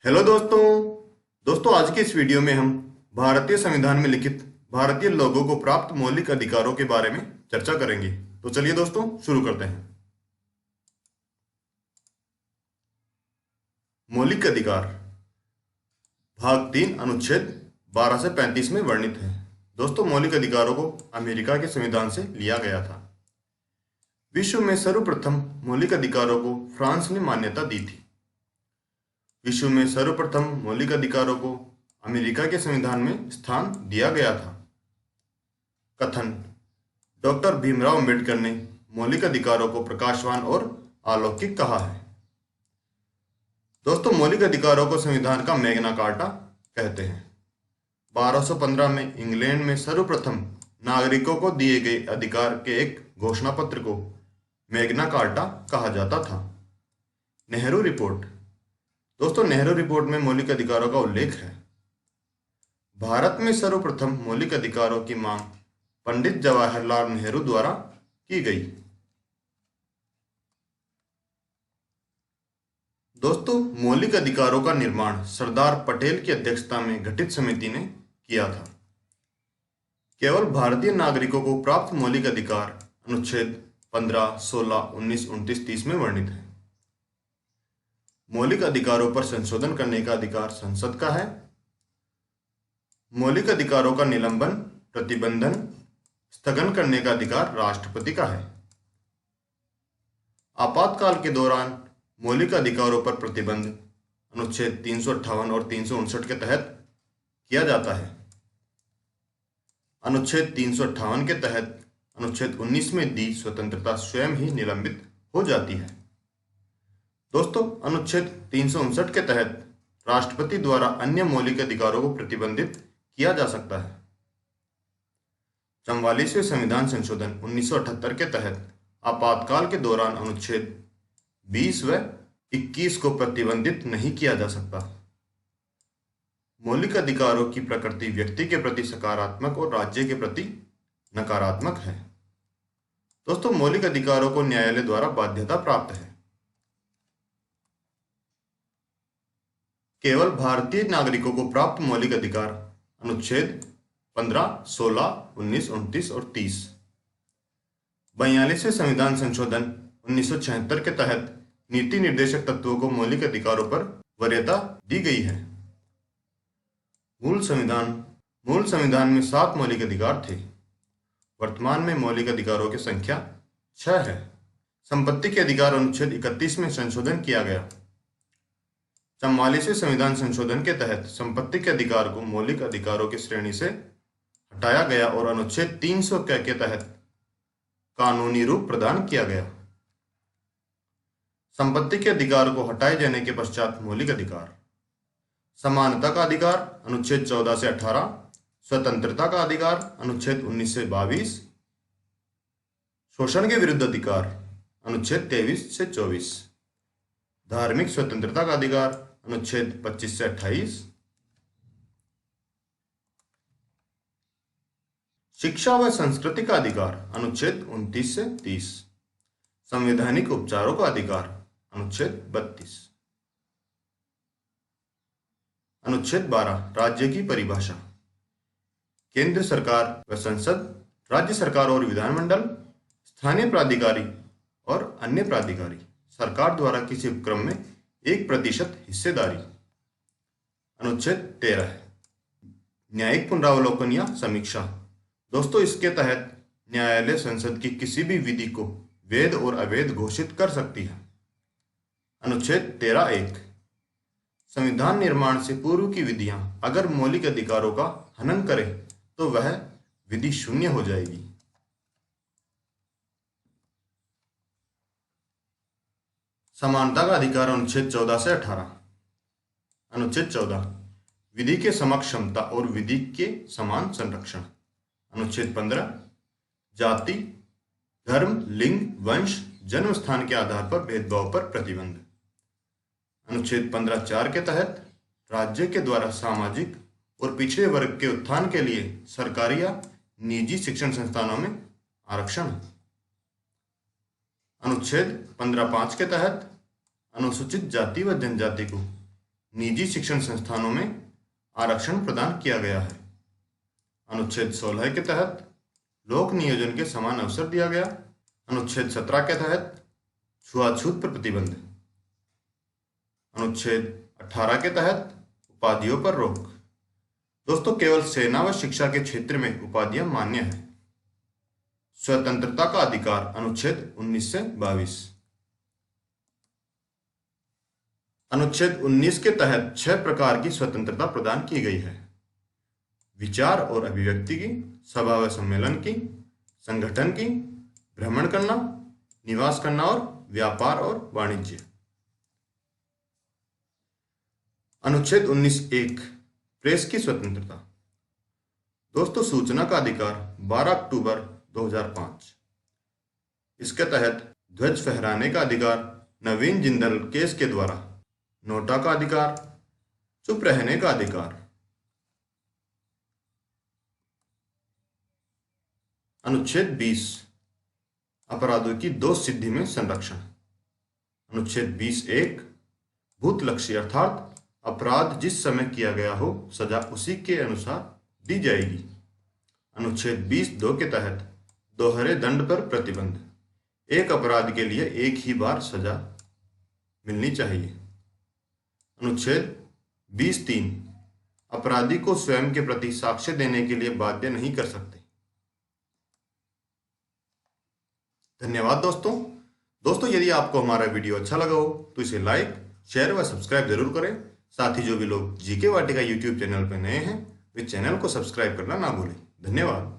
Hello दोस्तों। आज की इस वीडियो में हम भारतीय संविधान में लिखित भारतीय लोगों को प्राप्त मौलिक अधिकारों के बारे में चर्चा करेंगे। तो चलिए दोस्तों शुरू करते हैं। मौलिक अधिकार भाग 3 अनुच्छेद 12 से 35 में वर्णित है। दोस्तों, मौलिक अधिकारों को अमेरिका के संविधान से लिया गया था। विश्व में सर्वप्रथम मौलिक अधिकारों को फ्रांस ने मान्यता दी थी। विश्व में सर्वप्रथम मौलिक अधिकारों को अमेरिका के संविधान में स्थान दिया गया था। कथन: डॉक्टर भीमराव अंबेडकर ने मौलिक अधिकारों को प्रकाशवान और अलौकिक कहा है। दोस्तों, मौलिक अधिकारों को संविधान का मैग्ना कार्टा कहते हैं। 1215 में इंग्लैंड में सर्वप्रथम नागरिकों को दिए गए अधिकार के एक घोषणा पत्र को मैग्ना कार्टा कहा जाता था। नेहरू रिपोर्ट। दोस्तों, नेहरू रिपोर्ट में मौलिक अधिकारों का उल्लेख है। भारत में सर्वप्रथम मौलिक अधिकारों की मांग पंडित जवाहरलाल नेहरू द्वारा की गई। दोस्तों, मौलिक अधिकारों का निर्माण सरदार पटेल की अध्यक्षता में गठित समिति ने किया था। केवल भारतीय नागरिकों को प्राप्त मौलिक अधिकार अनुच्छेद 15, 16, 19, 29, 30 में वर्णित है। मौलिक अधिकारों पर संशोधन करने का अधिकार संसद का है। मौलिक अधिकारों का निलंबन, प्रतिबंधन, स्थगन करने का अधिकार राष्ट्रपति का है। आपातकाल के दौरान मौलिक अधिकारों पर प्रतिबंध अनुच्छेद 358 और 359 के तहत किया जाता है। अनुच्छेद 358 के तहत अनुच्छेद 19 में दी स्वतंत्रता स्वयं ही निलंबित हो जाती है। दोस्तों, अनुच्छेद 359 के तहत राष्ट्रपति द्वारा अन्य मौलिक अधिकारों को प्रतिबंधित किया जा सकता है। 44वें संविधान संशोधन 1978 के तहत आपातकाल के दौरान अनुच्छेद 20 व 21 को प्रतिबंधित नहीं किया जा सकता। मौलिक अधिकारों की प्रकृति व्यक्ति के प्रति सकारात्मक और राज्य के प्रति नकारात्मक है। दोस्तों, मौलिक अधिकारों को न्यायालय द्वारा बाध्यता प्राप्त है। केवल भारतीय नागरिकों को प्राप्त मौलिक अधिकार अनुच्छेद 15, 16, 19, 29 और 30। 42वें संविधान संशोधन 1976 के तहत नीति निर्देशक तत्वों को मौलिक अधिकारों पर वरीयता दी गई है। मूल संविधान में 7 मौलिक अधिकार थे। वर्तमान में मौलिक अधिकारों की संख्या 6 है। संपत्ति के अधिकार अनुच्छेद 31 में संशोधन किया गया। 44वें संविधान संशोधन के तहत संपत्ति के अधिकार को मौलिक अधिकारों की श्रेणी से हटाया गया और अनुच्छेद 300 के तहत कानूनी रूप प्रदान किया गया। संपत्ति के अधिकार को हटाए जाने के पश्चात मौलिक अधिकार: समानता का अधिकार अनुच्छेद 14 से 18, स्वतंत्रता का अधिकार अनुच्छेद 19 से 22, शोषण के विरुद्ध अधिकार अनुच्छेद 23 से 24, धार्मिक स्वतंत्रता का अधिकार अनुच्छेद 25 से 28, शिक्षा व संस्कृति का अधिकार अनुच्छेद 29 से 30, संवैधानिक उपचारों का अधिकार अनुच्छेद 32। अनुच्छेद 12 राज्य की परिभाषा: केंद्र सरकार व संसद, राज्य सरकार और विधानमंडल, स्थानीय प्राधिकारी और अन्य प्राधिकारी, सरकार द्वारा किसी उपक्रम में 1% हिस्सेदारी। अनुच्छेद 13 न्यायिक पुनरावलोकन या समीक्षा। दोस्तों, इसके तहत न्यायालय संसद की किसी भी विधि को वैध और अवैध घोषित कर सकती है। अनुच्छेद 13(1) संविधान निर्माण से पूर्व की विधियां अगर मौलिक अधिकारों का हनन करें तो वह विधि शून्य हो जाएगी। समानता का अधिकार अनुच्छेद 14 से 18। अनुच्छेद 14 विधि के समक्ष क्षमता और विधि के समान संरक्षण। अनुच्छेद 15 जाति, धर्म, लिंग, वंश, जन्म स्थान के आधार पर भेदभाव पर प्रतिबंध। अनुच्छेद 15(4) के तहत राज्य के द्वारा सामाजिक और पिछड़े वर्ग के उत्थान के लिए सरकारी या निजी शिक्षण संस्थानों में आरक्षण। अनुच्छेद 15(5) के तहत अनुसूचित जाति व जनजाति को निजी शिक्षण संस्थानों में आरक्षण प्रदान किया गया है। अनुच्छेद 16 के तहत लोक नियोजन के समान अवसर दिया गया। अनुच्छेद 17 के तहत छुआछूत पर प्रतिबंध। अनुच्छेद 18 के तहत उपाधियों पर रोक। दोस्तों, केवल सेना व शिक्षा के क्षेत्र में उपाधियां मान्य है। स्वतंत्रता का अधिकार, अनुच्छेद 19 से 22। अनुच्छेद 19 के तहत 6 प्रकार की स्वतंत्रता प्रदान की गई है। विचार और अभिव्यक्ति की, सभा व सम्मेलन की, संगठन की, भ्रमण करना, निवास करना और व्यापार और वाणिज्य। अनुच्छेद 19(1) प्रेस की स्वतंत्रता। दोस्तों, सूचना का अधिकार 12 अक्टूबर 2005। इसके तहत ध्वज फहराने का अधिकार नवीन जिंदल केस के द्वारा। नोटा का अधिकार, चुप रहने का अधिकार। अनुच्छेद 20 अपराधों की दोष सिद्धि में संरक्षण। अनुच्छेद 20(1) भूतलक्षी अर्थात अपराध जिस समय किया गया हो सजा उसी के अनुसार दी जाएगी। अनुच्छेद 20(2) के तहत दोहरे दंड पर प्रतिबंध। एक अपराध के लिए एक ही बार सजा मिलनी चाहिए। अनुच्छेद 20(3) अपराधी को स्वयं के प्रति साक्ष्य देने के लिए बाध्य नहीं कर सकते। धन्यवाद दोस्तों, यदि आपको हमारा वीडियो अच्छा लगा हो तो इसे लाइक, शेयर व सब्सक्राइब जरूर करें। साथ ही जो भी लोग जीके वाटिका यूट्यूब चैनल पर नए हैं वे चैनल को सब्सक्राइब करना ना भूलें। धन्यवाद।